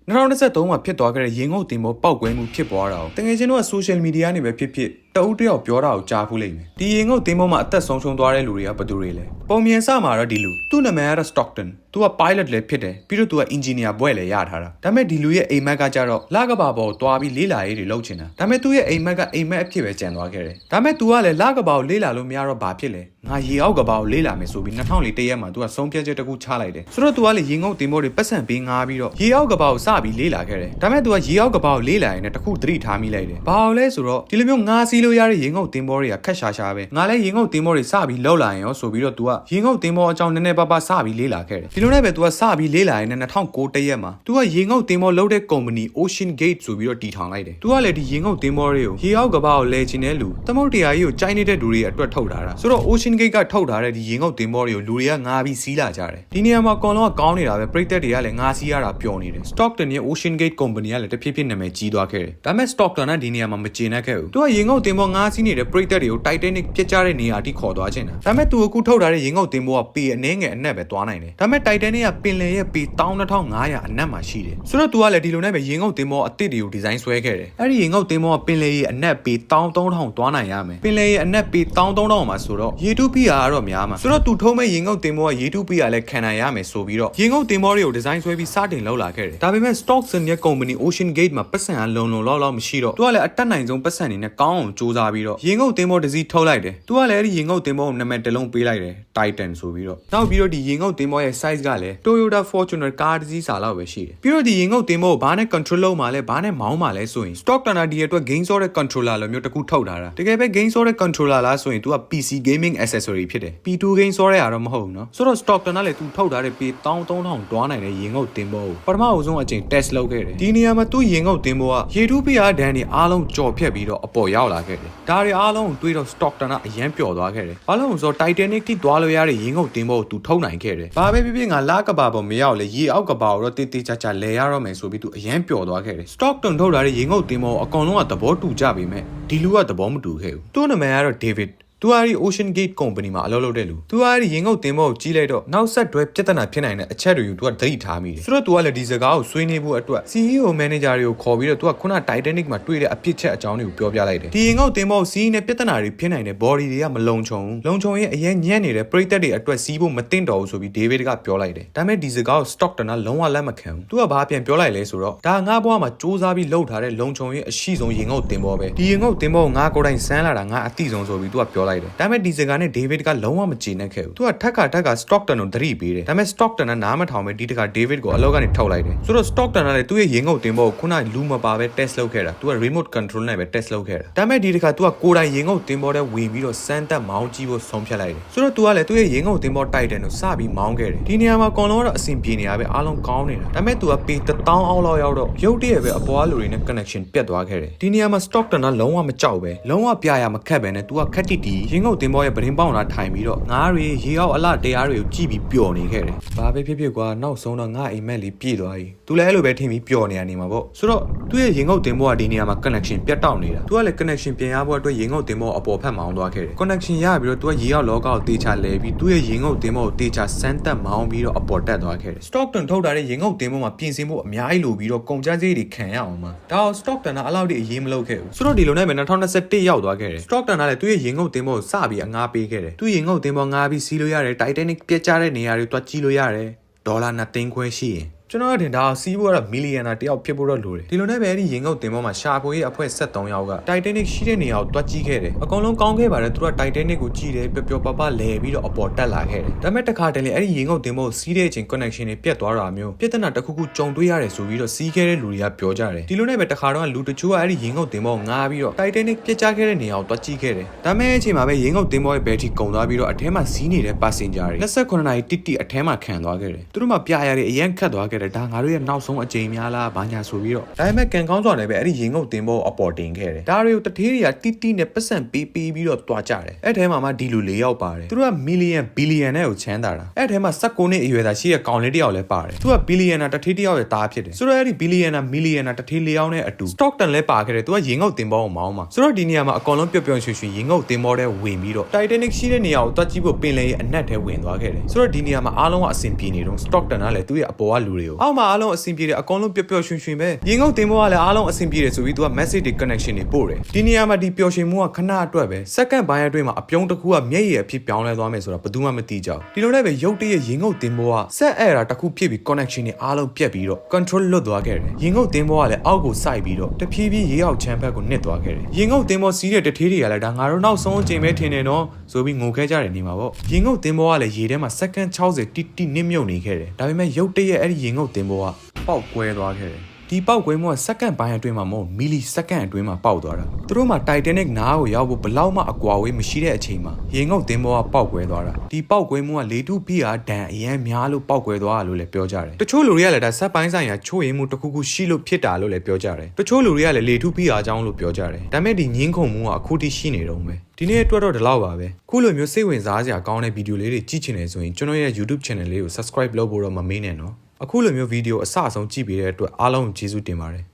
2023မှာဖြစ်သွားခဲ့တဲ့ရင်ငုတ်တင်ပေါ်ပောက်ကွဲမှုဖြစ်ပွားတာကိုတကယ်ချင်းတော့ social media နေပဲဖြစ်တအုပ်တယောက်ပြောတာကိုကြားဖူးလိမ့်မယ်ဒီရင်ငုတ်တင်ပေါ်မှာအသက်ဆုံးရှုံးသွားတဲ့လူတွေကဘယ်သူတွေလဲပုံမြင်စမှာတော့ဒီလူသူ့နာမည်ကတော့ Stockton သူက pilot လည်းဖြစ်တယ်ပြီးတော့သူက engineer ဘွဲ့လည်းရထားတာဒါပေမဲ့ဒီလူရဲ့အိမ်မက်ကကြတော့လကဘာပေါ်သွားပြီးလေးလာရေးတွေလုပ်ချင်တာဒါပေမဲ့သူ့ရဲ့အိမ်မက်ကအိမ်မက်အဖြစ်ပဲကျန်သွားခဲ့တယ်ဒါပေမဲ့ तू ကလည်းလကဘာကိုလေးလာလို့မရတော့ဘာဖြစ်လဲငါရေအောက်ကဘာကိုလေးလာမယ်ဆိုပြီး2004တရက်မှာ तू ကဆုံးဖြတ်ချက်တစ်ခုချလိုက်တယ်ဆိုတော့ तू ကလည်းရင်ငုတ်တင်ပေါ်တွေပတ်စံပေးငားပြီးတော့ရေအောက်ကဘာကိုစပြီးလေးလာခဲ့တယ်ဒါပေမဲ့ तू ကရေအောက်ကဘာကိုလေးလာရင်လည်းတစ်ခုသတိထားမိလိုက်တယ်ဘာလို့လဲဆိုတော့ဒီလိုမျိုးငားစီးလို့ရတဲ့ရင်ငုတ်တင်ပေါ်တွေကခက်ရှာရှာပဲငါလည်းရင်ငုတ်တင်ပေါ်တွေစပြီးလောက်လာရင်ရောဆိုပြီးတော့ तू ကရင်ငုတ်တင်ပေါ်အကြောင်းနည်းနည်းပါးပါးစပြီးလေးလာခဲ့တယ်ဒီလိုနဲ့ပဲ तू ကစပြီးလေးလာရင်2009တရက်မှာ तू ကရင်ငုတ်တင်ပေါ်လုပ်တဲ့ company Ocean Gate ဆိုပြီးတော့တည်ထောင်လိုက်တယ် तू ကလည်းဒီရင်ငုတ်တင်ပေါ်တွေကိုရေအောက်ကဘာကိုလဲချင်တဲ့လူသမုတ်တရားကြီးကိုကြိုက်နေတဲ့လူတွေအတွက်ထုတ်ထားတာဆိုတော့ Ocean Gate ကထုတ်ထားတဲ့ဒီရင်ငုတ်တင်ပေါ်တွေကိုလူတွေကငားပြီးစီးလာကြတယ်ဒီနေရာမှာအကောင်လုံးကကောင်းနေတာပဲပရိသတ်တွေကလည်းငားစီးရတာပျော်နေတယ် Stockton ရဲ့ Ocean Gate Company ကလည်းတဖြည်းဖြည်းနာမည်ကြီးသွားခဲ့တယ်ဒါပေမဲ့ Stockton ကဒီနေရာမှာမကျေနပ်ခဲ့ဘူး तू ကရင်ငုတ်တင်ပေါ်ငားစီးနေတဲ့ပရိသတ်တွေကို Titanic ပြစ်ကြတဲ့နေရာအထိခေါ်သွားခြင်းတာဒါပေမဲ့ तू အခုထုတ်ထားတဲ့ရင်ငုတ်တင်ပေါ်ကပေအနှဲငယ်အနက်ပဲသွားနိုင်တယ်ဒါပေမဲ့ Titanic ကပင်လယ်ရဲ့ပေ12500အနက်မှာရှိတယ်ဆိုတော့ तू ကလည်းဒီလိုနဲ့ပဲရင်ငုတ်တင်ပေါ်အသစ်တွေကိုဒီဇိုင်းဆွဲခဲ့တယ်အဲ့ဒီရင်ငုတ်တင်ပေါ်ကပင်လယ်ရဲ့အနက်ပေ13000သွားနိုင်ရမယ်ပင်လယ်ရဲ့အနက်ပေ13000မှာဆိုတော့ရေတူးပြရတော့များမှာဆိုတော့ तू ထုံးမဲ့ရင်ငုတ်တင်ပေါ်ကရေတူးပြရလဲခံနိုင်ရမယ်ဆိုပြီးတော့ရင်ငုတ်တင်ပေါ်တွေကိုဒီဇိုင်းဆွဲပြီးစတင်လောက်လာခဲ့တယ်ဒါပေမဲ့ Stockton ရဲ့ company Ocean Gate မှာပတ်စံအလုံးလုံးလောက်မရှိတော့ तू ကလည်းအတက်နိုင်ဆုံးပတ်စံနေနဲ့ကောင်းအောင်စူးစမ်းပြီးတော့ရင်ငုတ်တင်ပေါ်တစ်စီးထုတ်လိုက်တယ် तू ကလည်းအဲ့ဒီရင်ငုတ်တင်ပေါ်ကိုနာမည်တစ်လုံးပေးလိုက်တယ် Titan ဆိုပြီးတော့နောက်ပြီးတော့ဒီရင်ငုတ်တင်ပေါ်ရဲ့ size ကလည်း Toyota Fortuner ကားတစ်စီးစာလောက်ပဲရှိတယ်ပြီးတော့ဒီရင်ငုတ်တင်ပေါ်ကိုဘာနဲ့ control လုပ်မှာလဲဘာနဲ့မောင်းမှာလဲဆိုရင် Stockton ဒီအတွက် game ဆော့တဲ့ controller လိုမျိုးတစ်ခုထုတ်ထားတာတကယ်ပဲ game ဆော့တဲ့ controller လားဆိုရင် तू က PC gaming accessory ဖြစ်တယ် P2 game ဆော့ရတာတော့မဟုတ်ဘူးเนาะဆိုတော့ Stockton ကလည်း तू ထုတ်ထားတဲ့ပေ13000တွားနိုင်တဲ့ရင်ငုတ်တင်ပေါ်ကိုပထမအဆုံးအချိန် test လုပ်ခဲ့တယ်ဒီနေရာမှာ तू ရင်ငုတ်တင်ပေါ်ကရေထူးပြရဒဏ်တွေအားလုံးကြော်ဖြတ်ပြီးတော့အပေါ်ရောက်လာခဲ့တယ်ဒါတွေအားလုံးကိုတွေးတော့ Stockton ကအရန်ပျော်သွားခဲ့တယ်ဘာလို့လဲဆိုတော့ Titanic ထိသွားလို့ရတဲ့ရင်ငုတ်တင်ပေါ်ကို तू ထုတ်နိုင်ခဲ့တယ်ဘာပဲဖြစ်ဖြစ်ငါလကဘာပေါ်မရောက်လေရေအောက်ကဘာကိုတော့တေးတေးချာချာလဲရတော့မယ်ဆိုပြီး तू အရန်ပျော်သွားခဲ့တယ် Stockton ထုတ်ထားတဲ့ရင်ငုတ်တင်ပေါ်ကိုအကောင်လုံးကသဘောတူကြပေမဲ့ဒီလူကသဘောမတူခဲ့ဘူးသူ့နာမည်ကတော့ David तू အဲ့ဒီ Ocean Gate Company မှာအလုပ်လုပ်တဲ့လူ तू အဲ့ဒီရင်ငုတ်တင်ပေါ်ကိုကြီးလိုက်တော့နောက်ဆက်တွဲပြဿနာဖြစ်နိုင်တဲ့အချက်တွေကို तू ကသတိထားမိတယ်ဆိုတော့ तू ကလည်းဒီစကားကိုဆွေးနွေးဖို့အတွက် CEO manager တွေကိုခေါ်ပြီးတော့ तू ကခုန Titanic မှာတွေ့တဲ့အဖြစ်ချက်အကြောင်းတွေကိုပြောပြလိုက်တယ်ဒီရင်ငုတ်တင်ပေါ်ကိုစီးနေတဲ့ပြဿနာတွေဖြစ်နိုင်တဲ့ body တွေကမလုံခြုံရဲ့အရင်ညံ့နေတဲ့ပရိသတ်တွေအတွက်စီးဖို့မသင့်တော်ဘူးဆိုပြီး David ကပြောလိုက်တယ်ဒါပေမဲ့ဒီစကားကို Stockton ကလုံးဝလက်မခံဘူး तू ကဘာပြန်ပြောလိုက်လဲဆိုတော့ဒါငါ့ဘဝမှာစူးစမ်းပြီးလှုပ်ထားတဲ့လုံခြုံရဲ့အရှိဆုံးရင်ငုတ်တင်ပေါ်ပဲဒီရင်ငုတ်တင်ပေါ်ကိုငါကိုယ်တိုင်စမ်းလာတာငါအသိဆုံးဆိုပြီး तू ကပြောလိုက်တယ်ဒါပေမဲ့ဒီကနဲ့ David ကလုံးဝမကျေနပ်ခဲ့ဘူး။ तू ကထက်က Stockton ကိုသတိပေးတယ်။ဒါပေမဲ့ Stockton ကနားမထောင်ပဲဒီတခါ David ကိုအလောက်ကနေထုတ်လိုက်တယ်။ဆိုတော့ Stockton ကလည်းသူ့ရဲ့ရင်ငုတ်တင်ပေါ်ကိုခုနလူမပါပဲ test လုပ်ခဲ့တာ။ तू က remote control နဲ့ပဲ test လုပ်ခဲ့တာ။ဒါပေမဲ့ဒီတခါ तू ကကိုယ်တိုင်ရင်ငုတ်တင်ပေါ်ထဲဝင်ပြီးတော့စမ်းသက်မောင်းကြည့်ဖို့ဆုံးဖြတ်လိုက်တယ်။ဆိုတော့ तू ကလည်းသူ့ရဲ့ရင်ငုတ်တင်ပေါ် Titan ကိုစပြီးမောင်းခဲ့တယ်။ဒီနေရာမှာကောင်လုံးကတော့အဆင်ပြေနေတာပဲအားလုံးကောင်းနေတာ။ဒါပေမဲ့ तू ကပေ1000အောက်လောက်ရောက်တော့ရုတ်တရက်ပဲအပွားလူတွေနဲ့ connection ပြတ်သွားခဲ့တယ်။ဒီနေရာမှာ Stockton ကလုံးဝမကြောက်ပဲလုံးဝပြရမခက်ပဲနဲ့ तू ကခက်တီတီရင်ငုတ်တင်ပေါ်ရဲ့ပရင်ပေါင်လာထိုင်ပြီးတော့ငါးတွေရေအောက်အလှတရားတွေကိုကြည့်ပြီးပျော်နေခဲ့တယ်။ဘာပဲဖြစ်ဖြစ်ကွာနောက်ဆုံးတော့ငါအိမ်မက်လေးပြည့်သွားပြီ။ तू လည်းအဲ့လိုပဲထင်ပြီးပျော်နေရနေမှာပေါ့။ဆိုတော့သူ့ရဲ့ရင်ငုတ်တင်ပေါ်ကဒီနေရာမှာ connection ပြတ်တောက်နေတာ။ तू ကလည်း connection ပြန်ရဖို့အတွက်ရင်ငုတ်တင်ပေါ်အပေါ်ဖက်မောင်းသွားခဲ့တယ်။ connection ရပြီးတော့ तू ကရေအောက်လောကကိုတေချာလဲပြီးသူ့ရဲ့ရင်ငုတ်တင်ပေါ်ကိုတေချာစမ်းသက်မောင်းပြီးတော့အပေါ်တက်သွားခဲ့တယ်။ Stockton ထုတ်ထားတဲ့ရင်ငုတ်တင်ပေါ်မှာပြင်ဆင်ဖို့အများကြီးလိုပြီးတော့ကုန်ကျစရိတ်တွေခံရအောင်မှာ။ဒါအောင် Stockton ကအဲ့လောက်ထိအရေးမလုပ်ခဲ့ဘူး။ဆိုတော့ဒီလိုနဲ့ပဲ2021ရောက်သွားခဲ့တယ်။ Stockton ကလည်းသူ့ရဲ့ရင်ငုတ်တင်ပေါ်ကိုစပြီးအငားပေးခဲ့တယ်။သူ့ရင်ငုတ်တင်ပေါ်ငားပြီးစီးလို့ရတယ် Titanic ပြတ်ကျတဲ့နေရာတွေတွားကြည့်လို့ရတယ်ဒေါ်လာ2သိန်းခွဲရှိရင်ကျွန်တော်တင်ဒါစီးဖို့ကတော့မီလီယံနာတယောက်ဖြစ်ဖို့တော့လိုတယ်ဒီလိုနဲ့ပဲအဲ့ဒီရင်ငုတ်တင်ပေါ်မှာရှာဖွေရေးအဖွဲ့73ယောက်က Titanic ရှိတဲ့နေရာကိုတွားကြည့်ခဲ့တယ်အကောင်လုံးကောင်းခဲ့ပါတယ်သူတို့က Titanic ကိုကြည့်တယ်ပျော်ပပလဲပြီးတော့အပေါ်တက်လာခဲ့တယ်ဒါပေမဲ့တခါတလေအဲ့ဒီရင်ငုတ်တင်ပေါ်ကိုစီးတဲ့အချိန် connection တွေပြတ်သွားတာမျိုးပြဿနာတစ်ခုခုကြုံတွေ့ရတယ်ဆိုပြီးတော့စီးခဲ့တဲ့လူတွေကပြောကြတယ်ဒီလိုနဲ့ပဲတခါတော့လူတချို့ကအဲ့ဒီရင်ငုတ်တင်ပေါ်ကိုငားပြီးတော့ Titanic ပြတ်ကျခဲ့တဲ့နေရာကိုတွားကြည့်ခဲ့တယ်ဒါပေမဲ့အချိန်မှာပဲရင်ငုတ်တင်ပေါ်ရဲ့ battery ကုန်သွားပြီးတော့အထဲမှာစီးနေတဲ့ passenger တွေ28နာရီတိအထဲမှာခံသွားခဲ့တယ်သူတို့မှပြရတဲ့အရန်ခတ်သွားခဲ့တယ်ဒါငါတို့ရဲ့နောက်ဆုံးအကြိမ်များလားဘာညာဆိုပြီးတော့ဒါပေမဲ့ကန်ကောင်းစွာနဲ့ပဲအဲ့ဒီရင်ငုတ်တင်ပေါ်အပေါ်တင်ခဲ့တယ်ဒါတွေကိုတထေးတွေကတိနဲ့ပတ်စံပေးပြီးတော့တွားကြတယ်အဲ့ထဲမှာမှဒီလူ၄ယောက်ပါတယ်သူတို့ကမီလီယံဘီလီယံနဲ့ကိုချမ်းသာတာအဲ့ထဲမှာ16နှစ်အရွယ်သားရှိတဲ့ကောင်လေးတစ်ယောက်လည်းပါတယ်သူကဘီလီယံနာတထေးတစ်ယောက်ရဲ့သားဖြစ်တယ်ဆိုတော့အဲ့ဒီဘီလီယံနာမီလီယံနာတထေး၄ယောက်နဲ့အတူ Stockton လည်းပါခဲ့တယ်သူကရင်ငုတ်တင်ပေါ်ကိုမောင်းမှာဆိုတော့ဒီနေရာမှာအကောင်လုံးပျော်ရွှင်ရင်ငုတ်တင်ပေါ်ထဲဝင်ပြီးတော့ Titanic ရှိတဲ့နေရာကိုတွားကြည့်ဖို့ပင်လယ်ရဲ့အနက်ထဲဝင်သွားခဲ့တယ်ဆိုတော့ဒီနေရာမှာအားလုံးကအဆင်ပြေနေတော့ Stockton ကလည်းသူ့ရဲ့အပေါ်ကလူတွေကို တွေကိုအောက်မှာအားလုံးအဆင်ပြေတယ်အကောင်လုံးပျော်ပျော်ရွှင်ရွှင်ပဲရေငုတ်တင်ပေါ်ကလည်းအားလုံးအဆင်ပြေတယ်ဆိုပြီးသူက message တွေ connection တွေပို့တယ်ဒီနေရာမှာဒီပျော်ရွှင်မှုကခဏအတွက်ပဲစက္ကန့်ပိုင်းအတွင်းမှာအပြုံးတစ်ခုကမျက်ရည်အဖြစ်ပြောင်းလဲသွားမယ်ဆိုတာဘယ်သူမှမသိကြဘူးဒီလိုနဲ့ပဲရုတ်တရက်ရေငုတ်တင်ပေါ်ကဆက်အဲ့တာတစ်ခုဖြစ်ပြီး connection တွေအားလုံးပြတ်ပြီးတော့ control လွတ်သွားခဲ့တယ်ရေငုတ်တင်ပေါ်ကလည်းအောက်ကိုစိုက်ပြီးတော့တဖြည်းဖြည်းရေအောက်ချမ်းဘက်ကိုနစ်သွားခဲ့တယ်ရေငုတ်တင်ပေါ်စီးတဲ့တထေးတွေကလည်းဒါငါတို့နောက်ဆုံးအချိန်ပဲထင်တယ်နော်ဆိုပြီးငိုခဲ့ကြတယ်နေမှာပေါ့ရေငုတ်တင်ပေါ်ကလည်းရေထဲမှာစက္ကန့်60တိတိနစ်မြုပ်နေခဲ့တယ်ဒါပေမဲ့ရုတ်တရက်အဲ့ဒီရေငုတ်တင်ပေါ်ကပေါက်ကွဲသွားခဲ့တယ်ဒီပေါက်ကွဲမှုကစက္ကန့်ပိုင်းအတွင်းမှာမဟုတ်မီလီစက္ကန့်အတွင်းမှာပေါက်သွားတာသူတို့မှာ Titanic နားကိုရောက်ဖို့ဘလောက်မှအကွာဝေးမရှိတဲ့အချိန်မှာရေငုတ်သင်္ဘောကပေါက်ကွဲသွားတာဒီပေါက်ကွဲမှုကလေထုဖိအားဒဏ်အရန်များလို့ပေါက်ကွဲသွားတာလို့လည်းပြောကြတယ်တချို့လူတွေကလည်းဒါဆက်ပိုင်းဆိုင်ရာချို့ရင်မှုတစ်ခုခုရှိလို့ဖြစ်တာလို့လည်းပြောကြတယ်တချို့လူတွေကလည်းလေထုဖိအားကြောင်းလို့ပြောကြတယ်ဒါပေမဲ့ဒီငင်းခုန်မှုကအခုထိရှိနေတော့မယ်ဒီနေ့အတွက်တော့ဒီလောက်ပါပဲခုလိုမျိုးစိတ်ဝင်စားစရာကောင်းတဲ့ဗီဒီယိုလေးတွေကြည့်ချင်တယ်ဆိုရင်ကျွန်တော်ရဲ့ YouTube channel လေးကို subscribe လုပ်ဖို့တော့မမေ့နဲ့နော်အခုလိုမျိုးဗီဒီယိုအစအဆုံးကြည့်ပေးတဲ့အတွက်အားလုံးကိုကျေးဇူးတင်ပါတယ်